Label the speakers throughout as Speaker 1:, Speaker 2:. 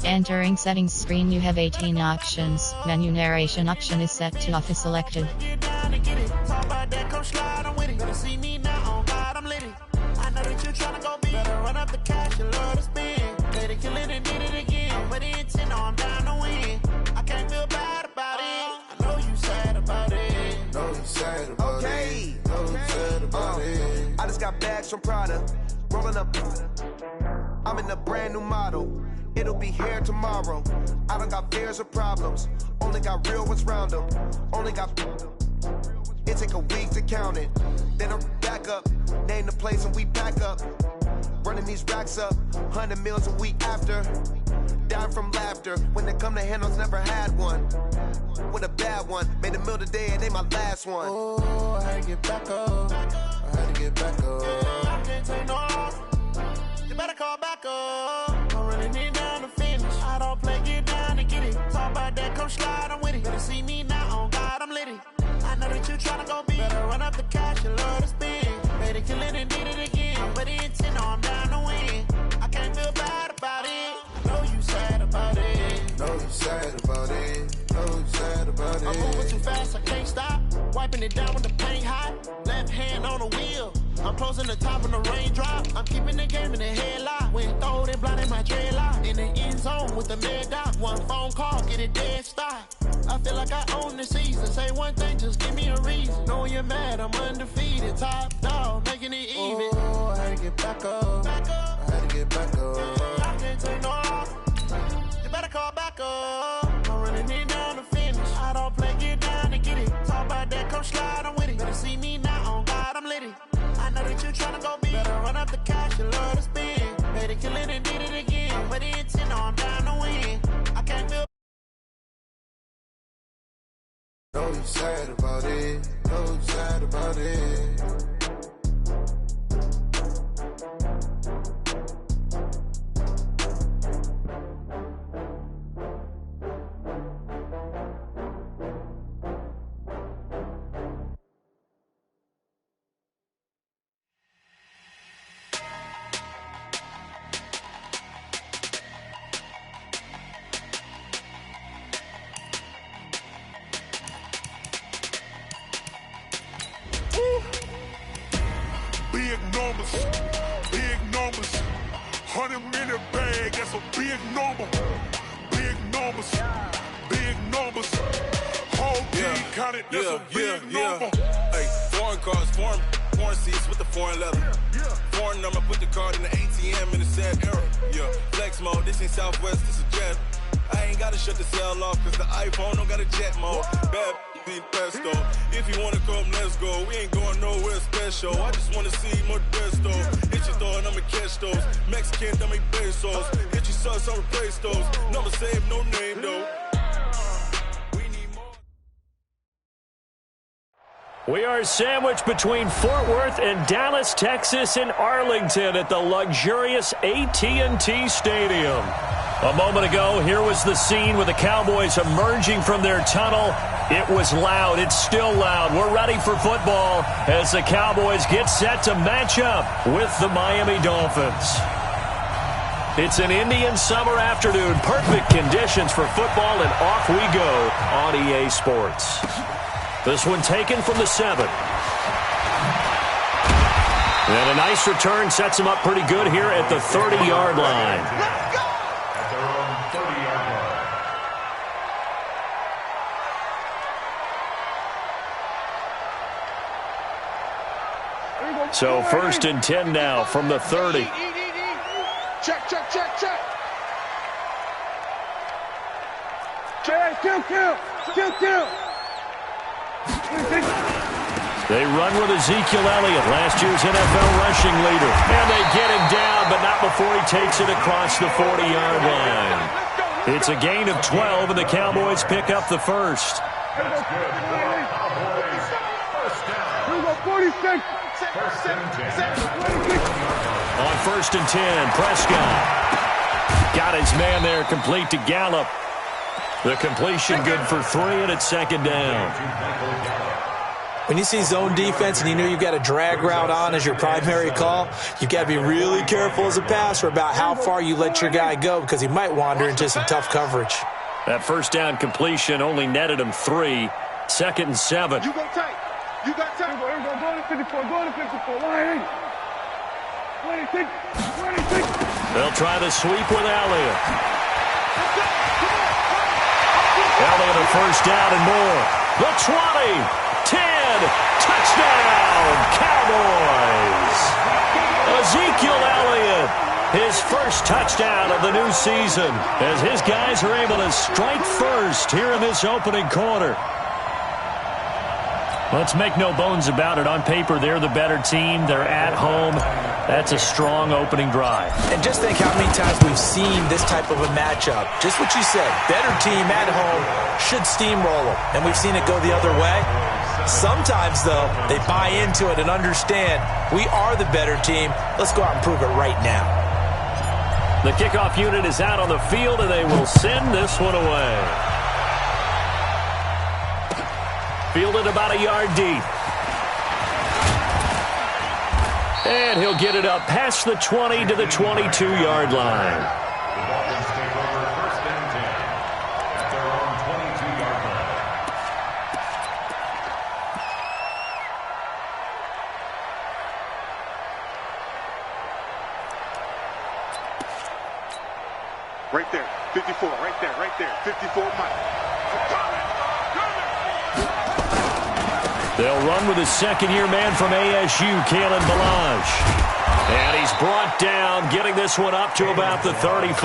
Speaker 1: Entering settings screen, you have 18 options. Menu narration option is set to off is selected.
Speaker 2: I just got bags from Prada, rolling up. I'm in a brand new model. It'll be here tomorrow. I don't got fears or problems. Only got real ones round them. Only got. It take a week to count it. Then I'm back up. Name the place and we pack up. Running these racks up. 100 meals a week after. Dying from laughter. When it come to handles, never had one. With a bad one. Made a meal today and they my last one. Oh, I had to get back up. I had to get back up. I can't take no off. You better call back up. I'm running it down to finish. I don't play, get down and get it. Talk about that, come slide, I'm with it. Better see me now, on God, I'm litty. I know that you tryna go big. Better run up the cash, you love to spend. Made it, kill it, and did it again. But the intent, no, I'm down to win. I can't feel bad about it. I know you sad about it. Know you sad about it. Know you sad about it. I'm moving too fast, I can't stop. Wiping it down with the paint hot. Left hand on the wheel. I'm closing the top of the raindrop. I'm keeping the game in the headlock. When throwed and blinded my dreadlock. In the end zone with the mad dot. One phone call, get it dead stop. I feel like I own the season. Say one thing, just give me a reason. Knowing you're mad, I'm undefeated. Top dog, making it even. Oh, I had to get back up. I had to get back up. I can't take no off. You better call back up. I'm running it down to finish. I don't play, get down and get it. Talk about that, come slide, I'm with it. Better see me now, on God, I'm litty. I know that you tryna go big. Better run up the cash, you love to spend. Made it, kill it, and did it again. But the intent, no, I'm down to win. I can't feel. Know you sad about it. Know you sad about it.
Speaker 3: Big numbers, 100-minute bag, that's a big number. Big numbers, whole team counted, that's a big number.
Speaker 4: Hey, foreign cars, foreign seats with the foreign leather. Foreign number, put the card in the ATM in the sad era. Yeah, flex mode, this ain't Southwest, this is jet. I ain't gotta shut the cell off, cause the iPhone don't got a jet mode. Bad need pesto. If you wanna come, let's go. We ain't going nowhere special. I just wanna see more Modesto. Hit your door and I'ma catch those. Mexican, dummy pesos. Hit your sauce, I'll replace those. Number save, no name though.
Speaker 5: We are sandwiched between Fort Worth and Dallas, Texas, and Arlington at the luxurious AT&T Stadium. A moment ago, here was the scene with the Cowboys emerging from their tunnel. It was loud. It's still loud. We're ready for football as the Cowboys get set to match up with the Miami Dolphins. It's an Indian summer afternoon. Perfect conditions for football, and off we go on EA Sports. This one taken from the 7. And a nice return sets him up pretty good here at the 30-yard line.
Speaker 3: Let's go! At their own 30-yard line.
Speaker 5: So 1st and 10 now from the 30.
Speaker 3: Check. Kill.
Speaker 5: They run with Ezekiel Elliott, last year's NFL rushing leader. And they get him down, but not before he takes it across the 40-yard line. It's a gain of 12, and the Cowboys pick up the first. On 1st and 10, Prescott got his man there, complete to Gallup. The completion good for 3, and it's 2nd down.
Speaker 6: When you see zone defense and you know you've got a drag route on as your primary call, you've got to be really careful as a passer about how far you let your guy go because he might wander into some tough coverage.
Speaker 5: That first down completion only netted him 3. 2nd and 7.
Speaker 3: You go tight. You got time. Go to 54. Go to 54. Line. 26.
Speaker 5: They'll try the sweep with Elliott. Elliott a first down and more. The 20. 10, touchdown, Cowboys. Ezekiel Elliott, his first touchdown of the new season, as his guys are able to strike first here in this opening quarter. Let's make no bones about it. On paper, they're the better team. They're at home. That's a strong opening drive.
Speaker 6: And just think how many times we've seen this type of a matchup. Just what you said, better team at home should steamroll them. And we've seen it go the other way. Sometimes, though, they buy into it and understand we are the better team. Let's go out and prove it right now.
Speaker 5: The kickoff unit is out on the field, and they will send this one away. Fielded about a yard deep. And he'll get it up past the 20 to the 22-yard line.
Speaker 3: Right there, 54, right there, 54 Mike.
Speaker 5: They'll run with his second-year man from ASU, Kalen Balazs. And he's brought down, getting this one up to about the 35.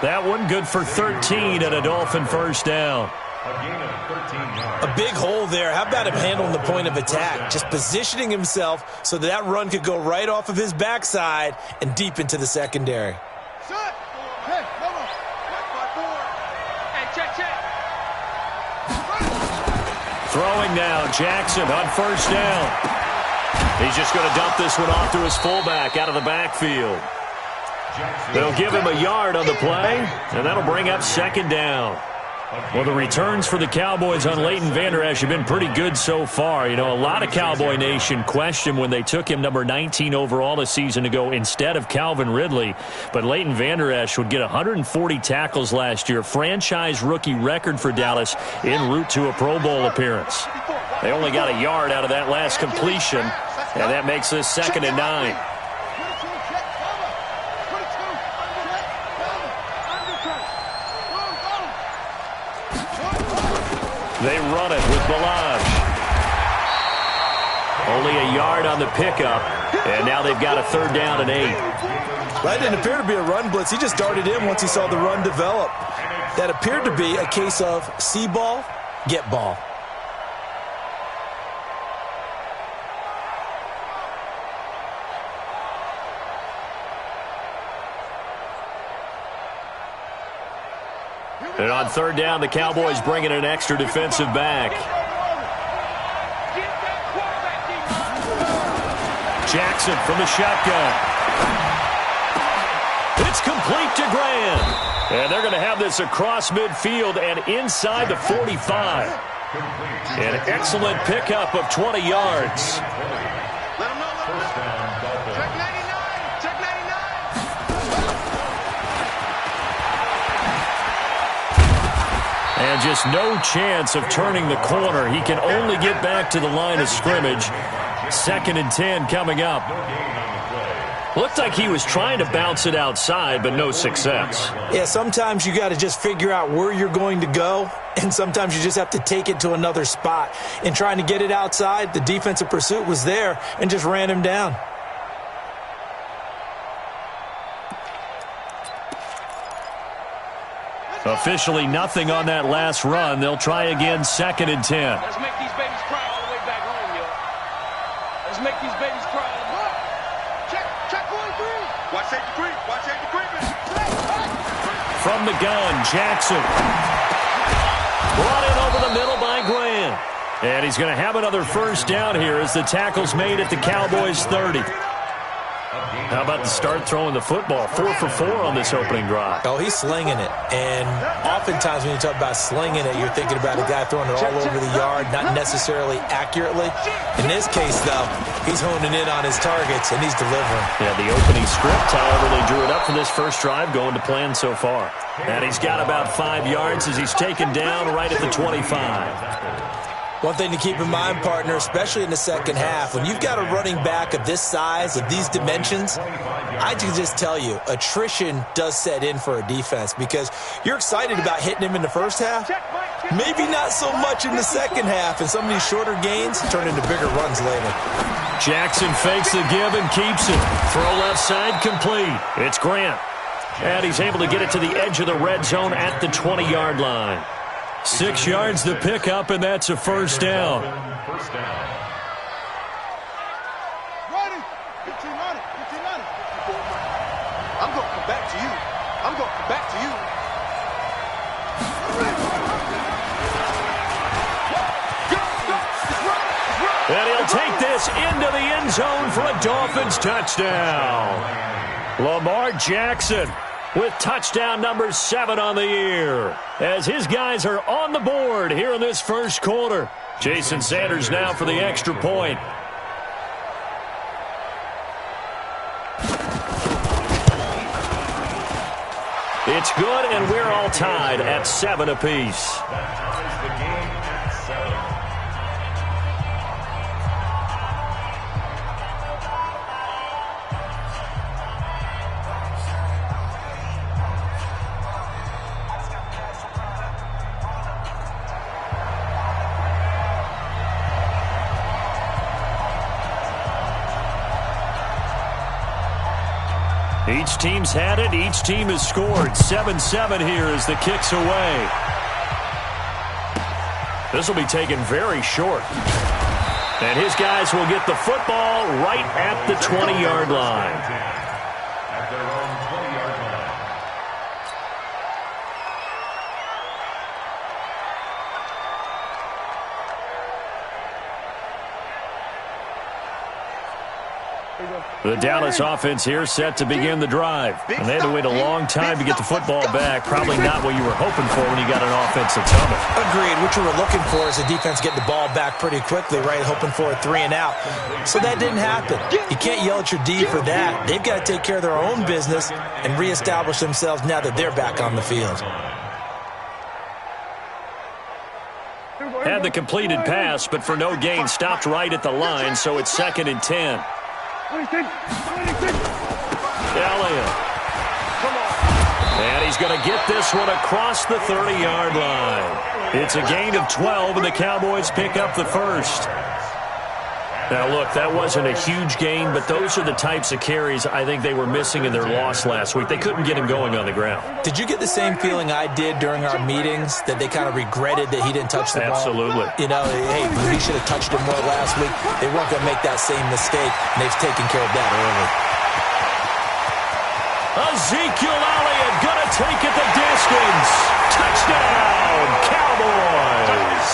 Speaker 5: That one good for 13 and a Dolphin first down.
Speaker 6: A big hole there. How about him handling the point of attack? Just positioning himself so that run could go right off of his backside and deep into the secondary.
Speaker 5: Throwing now, Jackson on first down. He's just going to dump this one off to his fullback out of the backfield. They'll give him a yard on the play, and that'll bring up second down. Well, the returns for the Cowboys on Leighton Vander Esch have been pretty good so far. You know, a lot of Cowboy Nation questioned when they took him number 19 overall a season ago instead of Calvin Ridley. But Leighton Vander Esch would get 140 tackles last year, franchise rookie record for Dallas en route to a Pro Bowl appearance. They only got a yard out of that last completion, and that makes this 2nd and 9. They run it with Balazs. Only a yard on the pickup, and now they've got a 3rd down and 8.
Speaker 6: That didn't appear to be a run blitz. He just darted in once he saw the run develop. That appeared to be a case of see ball, get ball.
Speaker 5: And on 3rd down, the Cowboys bring in an extra defensive back. Jackson from the shotgun. It's complete to Graham. And they're going to have this across midfield and inside the 45. An excellent pickup of 20 yards. And just no chance of turning the corner. He can only get back to the line of scrimmage. 2nd and 10 coming up. Looked like he was trying to bounce it outside, but no success.
Speaker 6: Yeah, sometimes you got to just figure out where you're going to go, and sometimes you just have to take it to another spot. In trying to get it outside, the defensive pursuit was there and just ran him down.
Speaker 5: Officially nothing on that last run. They'll try again, 2nd and 10.
Speaker 7: Let's make these babies cry all the way back home, yo. Let's make these babies cry all the way. Check going three.
Speaker 3: Watch safety creep. Watch safety creeping.
Speaker 5: From the gun, Jackson. Brought in over the middle by Graham. And he's going to have another first down here as the tackle's made at the Cowboys' 30. How about the start throwing the football? 4 for 4 on this opening drive.
Speaker 6: Oh, he's slinging it. And oftentimes when you talk about slinging it, you're thinking about a guy throwing it all over the yard, not necessarily accurately. In this case, though, he's honing in on his targets, and he's delivering.
Speaker 5: Yeah, the opening script, however, they drew it up for this first drive, going to plan so far. And he's got about 5 yards as he's taken down right at the 25.
Speaker 6: One thing to keep in mind, partner, especially in the second half, when you've got a running back of this size, of these dimensions, I can just tell you, attrition does set in for a defense because you're excited about hitting him in the first half. Maybe not so much in the second half, and some of these shorter gains turn into bigger runs later.
Speaker 5: Jackson fakes the give and keeps it. Throw left side complete. It's Grant. And he's able to get it to the edge of the red zone at the 20-yard line. 6 yards to pick up, and that's a first down.
Speaker 7: Ready. Get your money. Get your money. I'm going to come back to you. I'm going to come back to you.
Speaker 5: And he'll take this into the end zone for a Dolphins touchdown. Lamar Jackson with touchdown number 7 on the year, as his guys are on the board here in this first quarter. Jason Sanders now for the extra point. It's good, and we're all tied at 7 apiece. Each team's had it. Each team has scored. 7-7 here as the kick's away. This will be taken very short. And his guys will get the football right at the 20-yard line.
Speaker 3: At their own 20-yard line.
Speaker 5: The Dallas offense here set to begin the drive. And they had to wait a long time to get the football back. Probably not what you were hoping for when you got an offensive tunnel.
Speaker 6: Agreed. What you were looking for is a defense getting the ball back pretty quickly, right? Hoping for a 3 and out. So that didn't happen. You can't yell at your D for that. They've got to take care of their own business and reestablish themselves now that they're back on the field.
Speaker 5: Had the completed pass, but for no gain, stopped right at the line, so it's 2nd and 10. Elliott. And he's going to get this one across the 30-yard line. It's a gain of 12, and the Cowboys pick up the first. Now, look, that wasn't a huge gain, but those are the types of carries I think they were missing in their loss last week. They couldn't get him going on the ground.
Speaker 6: Did you get the same feeling I did during our meetings, that they kind of regretted that he didn't touch the ball?
Speaker 5: Absolutely.
Speaker 6: You know, hey, he should have touched him more last week. They weren't going to make that same mistake, and they've taken care of that early.
Speaker 5: Ezekiel Elliott going to take it the distance. Touchdown, Cowboys.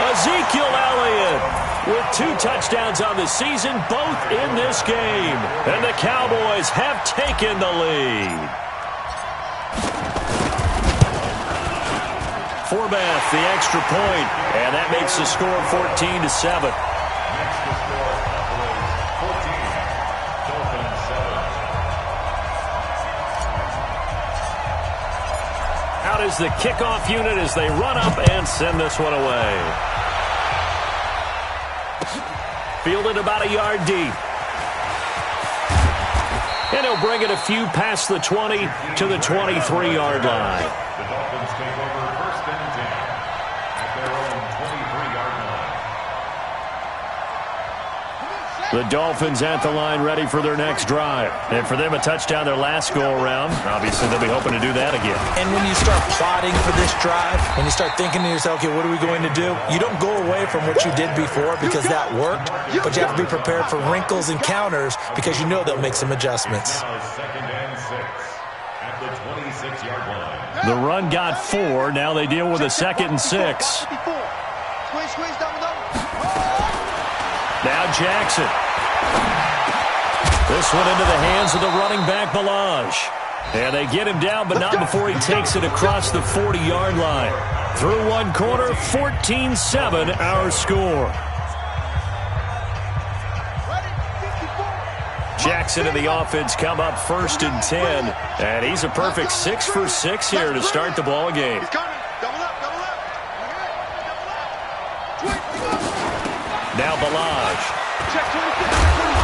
Speaker 5: Ezekiel Elliott with 2 touchdowns on the season, both in this game. And the Cowboys have taken the lead. Forbath, the extra point, and that makes the score 14-7. Out is the kickoff unit as they run up and send this one away. Fielded about a yard deep. And he'll bring it a few past the 20 to the 23-yard line.
Speaker 3: The Dolphins take over 1st and 10 at their own 23-yard line.
Speaker 5: The Dolphins at the line ready for their next drive. And for them, a touchdown their last go-around. Obviously, they'll be hoping to do that again.
Speaker 6: And when you start plotting for this drive, when you start thinking to yourself, okay, what are we going to do? You don't go away from what you did before because that worked, but you have to be prepared for wrinkles and counters because you know they'll make some adjustments.
Speaker 3: Now 2nd and 6 at the 26-yard line.
Speaker 5: The run got 4. Now they deal with a 2nd and 6. Now Jackson. This one into the hands of the running back, Balaj. And they get him down, but not before he takes it across the 40-yard line. Through one quarter, 14-7 our score. Jackson and the offense come up 1st and 10. And he's a perfect 6 for 6 here to start the ball game. Now Balaj.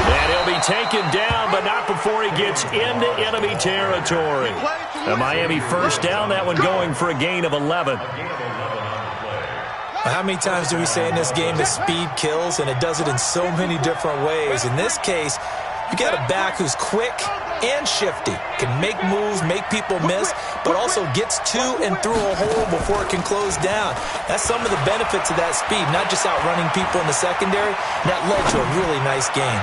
Speaker 5: And he'll be taken down, but not before he gets into enemy territory. A Miami first down, that one going for a gain of 11.
Speaker 6: How many times do we say in this game that speed kills, and it does it in so many different ways? In this case, you got a back who's quick and shifty, can make moves, make people miss, but also gets to and through a hole before it can close down. That's some of the benefits of that speed, not just outrunning people in the secondary. That led to a really nice game.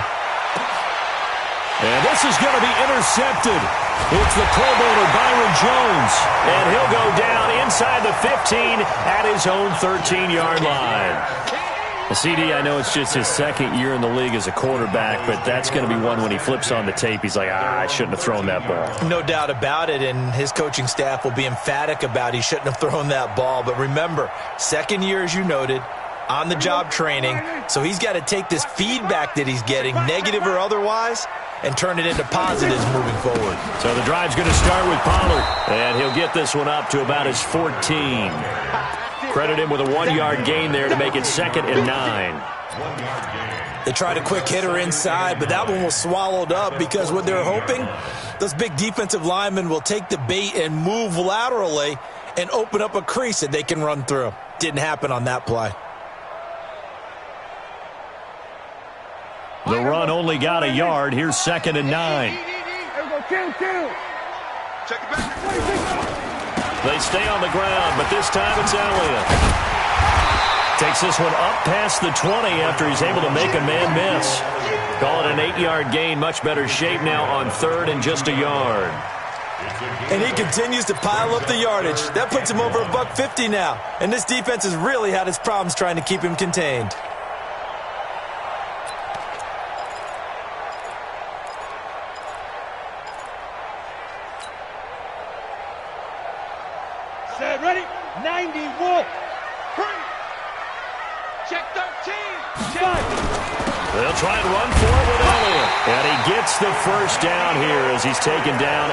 Speaker 5: And this is going to be intercepted. It's the Pro Bowler Byron Jones, and he'll go down inside the 15 at his own 13-yard line. CD, I know it's just his second year in the league as a quarterback, but that's going to be one when he flips on the tape, he's like, I shouldn't have thrown that ball.
Speaker 6: No doubt about it, and his coaching staff will be emphatic about he shouldn't have thrown that ball. But remember, second year, as you noted, on-the-job training, so he's got to take this feedback that he's getting, negative or otherwise, and turn it into positives moving forward.
Speaker 5: So the drive's going to start with Pollard, and he'll get this one up to about his 14. Credit him with a 1-yard gain there to make it 2nd and 9.
Speaker 6: They tried a quick hitter inside, but that one was swallowed up because what they're hoping, those big defensive linemen will take the bait and move laterally and open up a crease that they can run through. Didn't happen on that play.
Speaker 5: The run only got a yard. Here's 2nd and 9.
Speaker 7: Check it back.
Speaker 5: They stay on the ground, but this time it's Elliott. Takes this one up past the 20 after he's able to make a man miss. Call it an 8-yard gain. Much better shape now on 3rd and just a yard.
Speaker 6: And he continues to pile up the yardage. That puts him over $150 now. And this defense has really had its problems trying to keep him contained.
Speaker 7: Set, ready? 90, Wolf. Check 13. Check.
Speaker 5: They'll try and run for it with Elliott. And he gets the first down here as he's taken down